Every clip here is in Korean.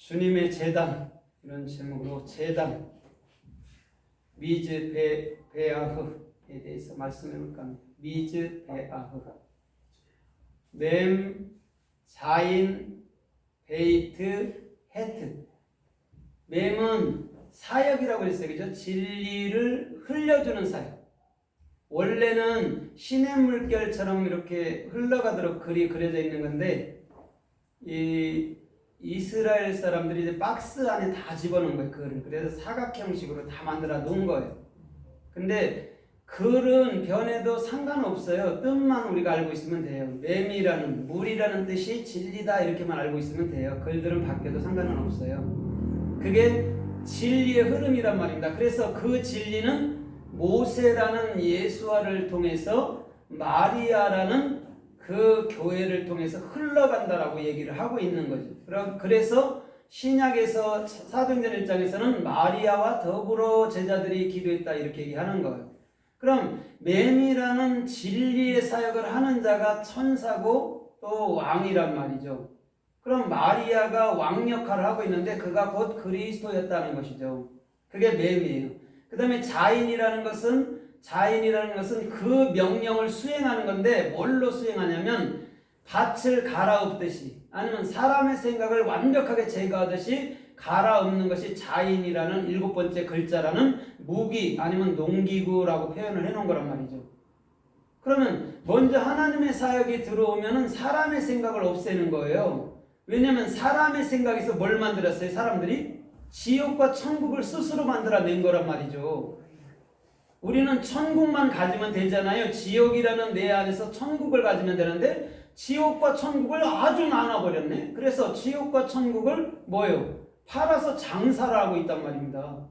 주님의 제단, 이런 제목으로 제단 미즈베아흐에 대해서 말씀해 볼까 합니다. 미즈베아흐 맴, 자인, 베이트, 헤트. 맴은 사역이라고 했어요. 그죠? 진리를 흘려주는 사역. 원래는 시냇 물결처럼 이렇게 흘러가도록 글이 그려져 있는 건데, 이 이스라엘 사람들이 이제 박스 안에 다 집어넣은 거예요. 글을. 그래서 사각형식으로 다 만들어 놓은 거예요. 근데 글은 변해도 상관없어요. 뜻만 우리가 알고 있으면 돼요. 맴이라는, 물이라는 뜻이 진리다 이렇게만 알고 있으면 돼요. 글들은 바뀌어도 상관은 없어요. 그게 진리의 흐름이란 말입니다. 그래서 그 진리는 모세라는 예수아를 통해서 마리아라는 그 교회를 통해서 흘러간다라고 얘기를 하고 있는 거죠. 그래서 신약에서 사도행전 1장에서는 마리아와 더불어 제자들이 기도했다 이렇게 얘기하는 거예요. 그럼 맴이라는 진리의 사역을 하는 자가 천사고 또 왕이란 말이죠. 그럼 마리아가 왕 역할을 하고 있는데 그가 곧 그리스도였다는 것이죠. 그게 맴이에요. 그 다음에 자인이라는 것은 그 명령을 수행하는 건데 뭘로 수행하냐면 밭을 갈아엎듯이 아니면 사람의 생각을 완벽하게 제거하듯이 갈아엎는 것이 자인이라는 7번째 글자라는 무기 아니면 농기구라고 표현을 해놓은 거란 말이죠. 그러면 먼저 하나님의 사역이 들어오면은 사람의 생각을 없애는 거예요. 왜냐하면 사람의 생각에서 뭘 만들었어요? 사람들이 지옥과 천국을 스스로 만들어낸 거란 말이죠. 우리는 천국만 가지면 되잖아요. 지옥이라는 내 안에서 천국을 가지면 되는데 지옥과 천국을 아주 나눠버렸네. 그래서 지옥과 천국을 뭐예요? 팔아서 장사를 하고 있단 말입니다.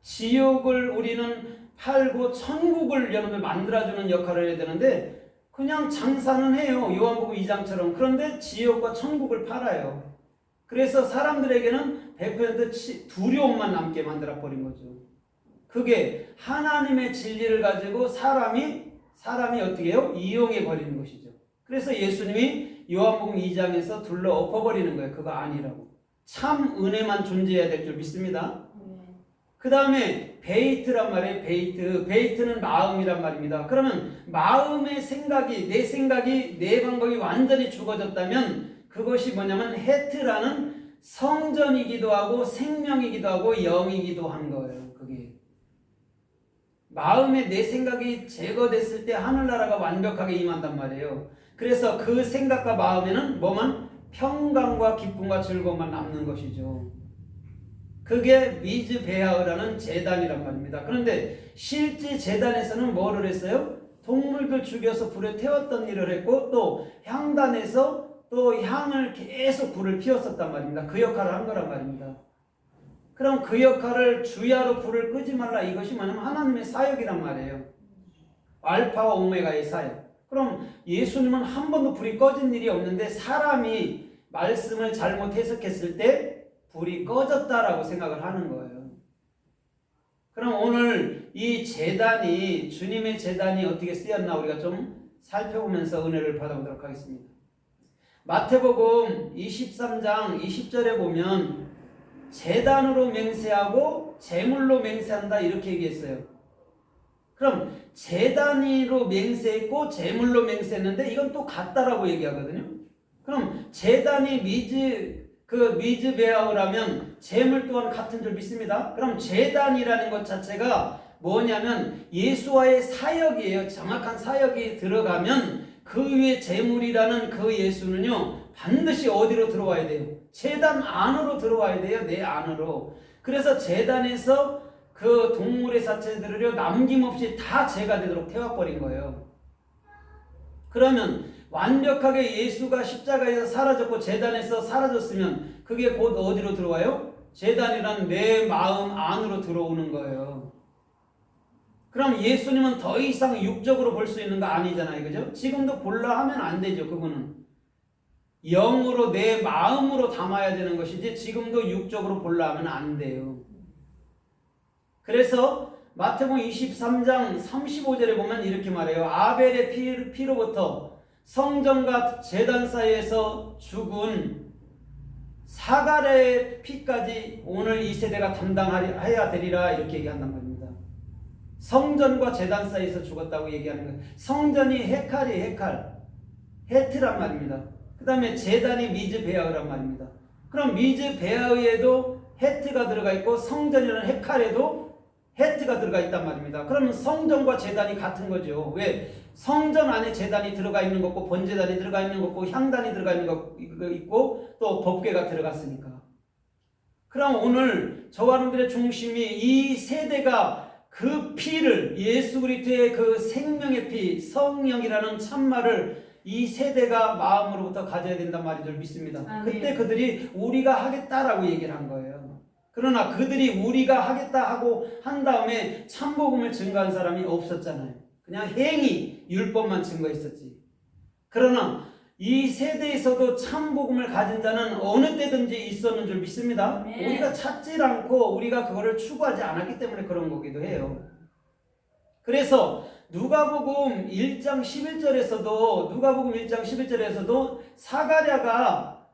지옥을 우리는 팔고 천국을 여러분들 만들어주는 역할을 해야 되는데 그냥 장사는 해요. 요한복음 2장처럼. 그런데 지옥과 천국을 팔아요. 그래서 사람들에게는 100% 두려움만 남게 만들어버린 거죠. 그게 하나님의 진리를 가지고 사람이 어떻게 해요? 이용해 버리는 것이죠. 그래서 예수님이 요한복음 2장에서 둘러 엎어버리는 거예요. 그거 아니라고. 참 은혜만 존재해야 될 줄 믿습니다. 그 다음에 베이트란 말이에요. 베이트는 마음이란 말입니다. 그러면 마음의 생각이 내 방법이 완전히 죽어졌다면 그것이 뭐냐면 헤트라는 성전이기도 하고 생명이기도 하고 영이기도 한 거예요. 그게 마음에 내 생각이 제거됐을 때 하늘나라가 완벽하게 임한단 말이에요. 그래서 그 생각과 마음에는 뭐만? 평강과 기쁨과 즐거움만 남는 것이죠. 그게 미즈베아흐라는 제단이란 말입니다. 그런데 실제 제단에서는 뭐를 했어요? 동물들 죽여서 불에 태웠던 일을 했고 또 향단에서 또 향을 계속 불을 피웠었단 말입니다. 그 역할을 한 거란 말입니다. 그럼 그 역할을 주야로 불을 끄지 말라 이것이 뭐냐면 하나님의 사역이란 말이에요. 알파와 오메가의 사역. 그럼 예수님은 한 번도 불이 꺼진 일이 없는데 사람이 말씀을 잘못 해석했을 때 불이 꺼졌다라고 생각을 하는 거예요. 그럼 오늘 이 제단이 주님의 제단이 어떻게 쓰였나 우리가 좀 살펴보면서 은혜를 받아보도록 하겠습니다. 마태복음 23장 20절에 보면 제단으로 맹세하고 제물로 맹세한다 이렇게 얘기했어요. 그럼 제단으로 맹세했고 제물로 맹세했는데 이건 또 같다라고 얘기하거든요. 그럼 제단이 미즈베아흐라면 제물 또한 같은 줄 믿습니다. 그럼 제단이라는 것 자체가 뭐냐면 예수와의 사역이에요. 정확한 사역이 들어가면 그 위에 제물이라는 그 예수는요 반드시 어디로 들어와야 돼요? 제단 안으로 들어와야 돼요. 내 안으로. 그래서 제단에서 그 동물의 사체들을요 남김없이 다 제가 되도록 태워버린 거예요. 그러면 완벽하게 예수가 십자가에서 사라졌고 제단에서 사라졌으면 그게 곧 어디로 들어와요? 제단이란 내 마음 안으로 들어오는 거예요. 그럼 예수님은 더 이상 육적으로 볼 수 있는 거 아니잖아요. 그죠? 지금도 볼라 하면 안 되죠. 그거는 영으로 내 마음으로 담아야 되는 것이지 지금도 육적으로 볼라 하면 안 돼요. 그래서 마태복음 23장 35절에 보면 이렇게 말해요. 아벨의 피로부터 성전과 제단 사이에서 죽은 사갈의 피까지 오늘 이 세대가 담당해야 되리라 이렇게 얘기한단 말입니다. 성전과 제단 사이에서 죽었다고 얘기하는 거예요. 성전이 헤트란 말입니다. 그 다음에 제단이 미즈베아흐란 말입니다. 그럼 미즈베아흐에도 헤트가 들어가 있고 성전이라는 헤칼에도 헤트가 들어가 있단 말입니다. 그러면 성전과 제단이 같은 거죠. 왜? 성전 안에 제단이 들어가 있는 거고 번제단이 들어가 있는 거고 향단이 들어가 있는 거 있고 또 법궤가 들어갔으니까. 그럼 오늘 저와 여러분들의 중심이 이 세대가 그 피를 예수 그리스도의 그 생명의 피 성령이라는 참말을 이 세대가 마음으로부터 가져야 된단 말인 줄 믿습니다. 그때 그들이 우리가 하겠다라고 얘기를 한 거예요. 그러나 그들이 우리가 하겠다 하고 한 다음에 참복음을 증거한 사람이 없었잖아요. 그냥 행위, 율법만 증거했었지. 그러나 이 세대에서도 참복음을 가진 자는 어느 때든지 있었는 줄 믿습니다. 네. 우리가 찾질 않고 우리가 그거를 추구하지 않았기 때문에 그런 거기도 해요. 그래서 누가복음 1장 11절에서도 사가랴가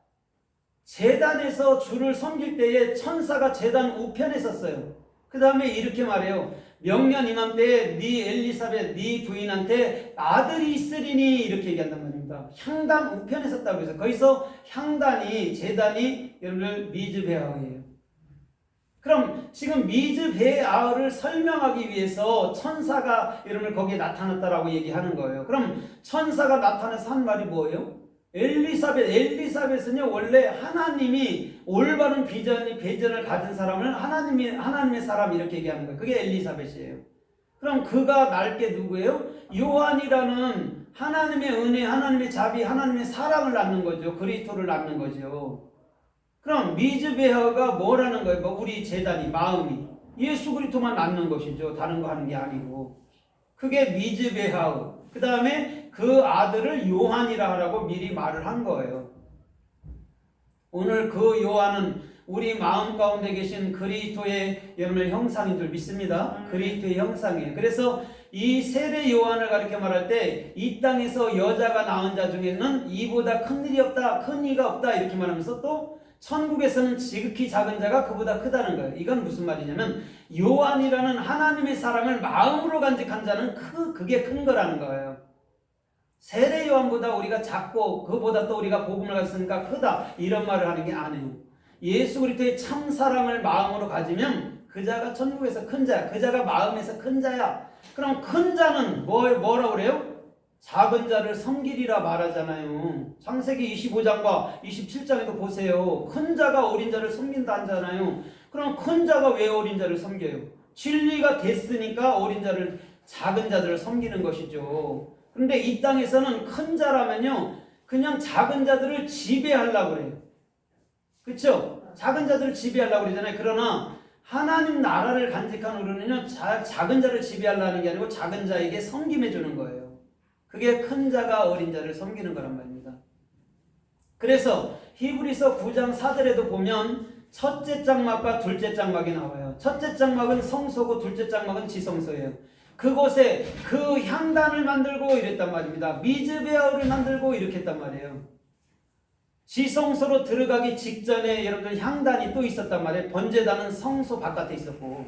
제단에서 주를 섬길 때에 천사가 제단 우편에 섰어요. 그 다음에 이렇게 말해요. 명년 이맘때에 네 엘리사벳 네 부인한테 아들이 있으리니 이렇게 얘기한단 말입니다. 향단 우편에 섰다고 해서 거기서 향단이 제단이 여러분들 미즈베아흐예요. 그럼 지금 미즈베아흐를 설명하기 위해서 천사가 여러분들 거기에 나타났다라고 얘기하는 거예요. 그럼 천사가 나타나서 한 말이 뭐예요? 엘리사벳은요 원래 하나님이 올바른 비전을 가진 사람을 하나님의 사람 이렇게 얘기하는 거예요. 그게 엘리사벳이에요. 그럼 그가 낳게 누구예요? 요한이라는 하나님의 은혜, 하나님의 자비, 하나님의 사랑을 낳는 거죠. 그리스도를 낳는 거죠. 그럼 미즈베아흐가 뭐라는 거예요? 우리 제단이 마음이 예수 그리스도만 낳는 것이죠. 다른 거 하는 게 아니고. 그게 미즈베아흐. 그 다음에 그 아들을 요한이라 하라고 미리 말을 한 거예요. 오늘 그 요한은 우리 마음 가운데 계신 그리스도의 여러분의 형상인 줄 믿습니다. 그리스도의 형상이에요. 그래서 이 세례 요한을 가리켜 말할 때 이 땅에서 여자가 낳은 자 중에는 이보다 큰 일이 없다, 큰 이가 없다 이렇게 말하면서 또 천국에서는 지극히 작은 자가 그보다 크다는 거예요. 이건 무슨 말이냐면 요한이라는 하나님의 사랑을 마음으로 간직한 자는 그게 큰 거라는 거예요. 세례 요한보다 우리가 작고 그보다 또 우리가 복음을 가졌으니까 크다 이런 말을 하는 게 아니에요. 예수 그리스도의 참 사랑을 마음으로 가지면 그 자가 천국에서 큰 자야. 그 자가 마음에서 큰 자야. 그럼 큰 자는 뭐라고 그래요? 작은 자를 섬기리라 말하잖아요. 창세기 25장과 27장에도 보세요. 큰 자가 어린 자를 섬긴다 하잖아요. 그럼 큰 자가 왜 어린 자를 섬겨요? 진리가 됐으니까 작은 자들을 섬기는 것이죠. 그런데 이 땅에서는 큰 자라면요 그냥 작은 자들을 지배하려고 그래요. 그렇죠? 작은 자들을 지배하려고 그러잖아요. 그러나 하나님 나라를 간직한 우리는요 작은 자를 지배하려는 게 아니고 작은 자에게 섬김해 주는 거예요. 그게 큰 자가 어린 자를 섬기는 거란 말입니다. 그래서 히브리서 9장 4절에도 보면 첫째 장막과 둘째 장막이 나와요. 첫째 장막은 성소고 둘째 장막은 지성소예요. 그곳에 그 향단을 만들고 이랬단 말입니다. 미즈베아흐를 만들고 이렇게 했단 말이에요. 지성소로 들어가기 직전에 여러분들 향단이 또 있었단 말이에요. 번제단은 성소 바깥에 있었고.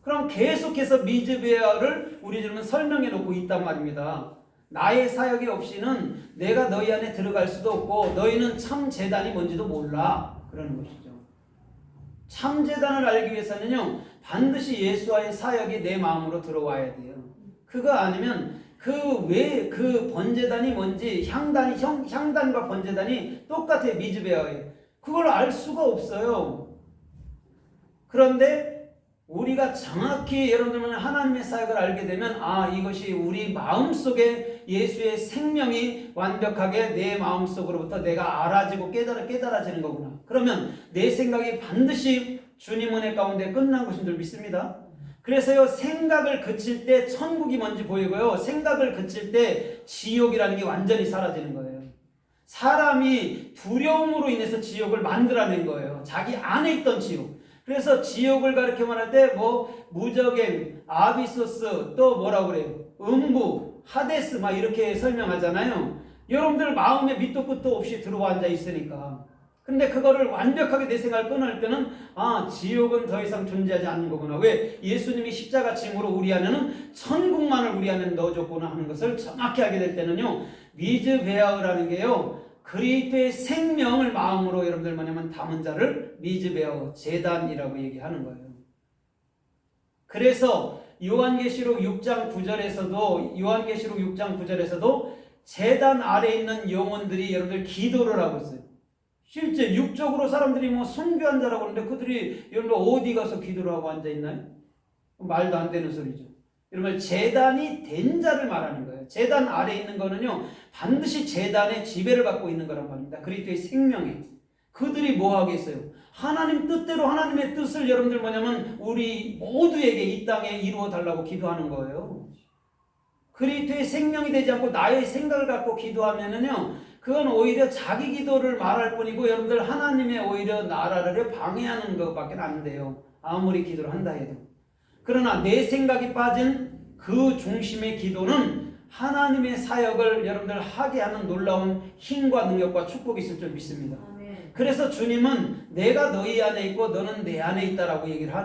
그럼 계속해서 미즈베아흐를 우리 주님은 설명해 놓고 있단 말입니다. 나의 사역이 없이는 내가 너희 안에 들어갈 수도 없고 너희는 참 제단이 뭔지도 몰라. 그러는 것이죠. 참 제단을 알기 위해서는요 반드시 예수와의 사역이 내 마음으로 들어와야 돼요. 그거 아니면 그 번제단이 뭔지 향단과 번제단이 똑같아요. 미즈베아흐예요. 그걸 알 수가 없어요. 그런데 우리가 정확히 여러분들은 하나님의 사역을 알게 되면 이것이 우리 마음속에 예수의 생명이 완벽하게 내 마음속으로부터 내가 알아지고 깨달아지는 거구나. 그러면 내 생각이 반드시 주님 은혜 가운데 끝난 것인 줄 믿습니다. 그래서요 생각을 그칠 때 천국이 뭔지 보이고요 생각을 그칠 때 지옥이라는 게 완전히 사라지는 거예요. 사람이 두려움으로 인해서 지옥을 만들어낸 거예요. 자기 안에 있던 지옥. 그래서 지옥을 가르쳐 말할 때 무저갱, 아비소스, 또 뭐라고 그래요? 음부, 하데스 막 이렇게 설명하잖아요. 여러분들 마음에 밑도 끝도 없이 들어와 앉아 있으니까. 근데 그거를 완벽하게 내 생각을 끊을 때는 지옥은 더 이상 존재하지 않는 거구나. 왜? 예수님이 십자가 짐으로 우리 안에는 천국만을 우리 안에 넣어줬구나 하는 것을 정확히 알게 될 때는요, 미즈베아흐라는 게요, 그리스도의 생명을 마음으로 여러분들 뭐냐면 담은 자를 미즈베아흐, 제단이라고 얘기하는 거예요. 그래서 요한계시록 6장 9절에서도 제단 아래에 있는 영혼들이 여러분들 기도를 하고 있어요. 실제 육적으로 사람들이 뭐 순교한 자라고 하는데 그들이 여러분 어디 가서 기도를 하고 앉아 있나요? 말도 안 되는 소리죠. 여러분 제단이 된 자를 말하는 거예요. 제단 아래에 있는 거는요, 반드시 제단의 지배를 받고 있는 거란 말입니다. 그리스도의 생명이. 그들이 뭐 하겠어요? 하나님 뜻대로 하나님의 뜻을 여러분들 뭐냐면 우리 모두에게 이 땅에 이루어 달라고 기도하는 거예요. 그리스도의 생명이 되지 않고 나의 생각을 갖고 기도하면은요, 그건 오히려 자기 기도를 말할 뿐이고 여러분들 하나님의 오히려 나라를 방해하는 것밖에 안 돼요. 아무리 기도를 한다 해도. 그러나 내 생각이 빠진 그 중심의 기도는 하나님의 사역을 여러분들 하게 하는 놀라운 힘과 능력과 축복이 있을 줄 믿습니다. 그래서 주님은 내가 너희 안에 있고 너는 내 안에 있다라고 얘기를 하는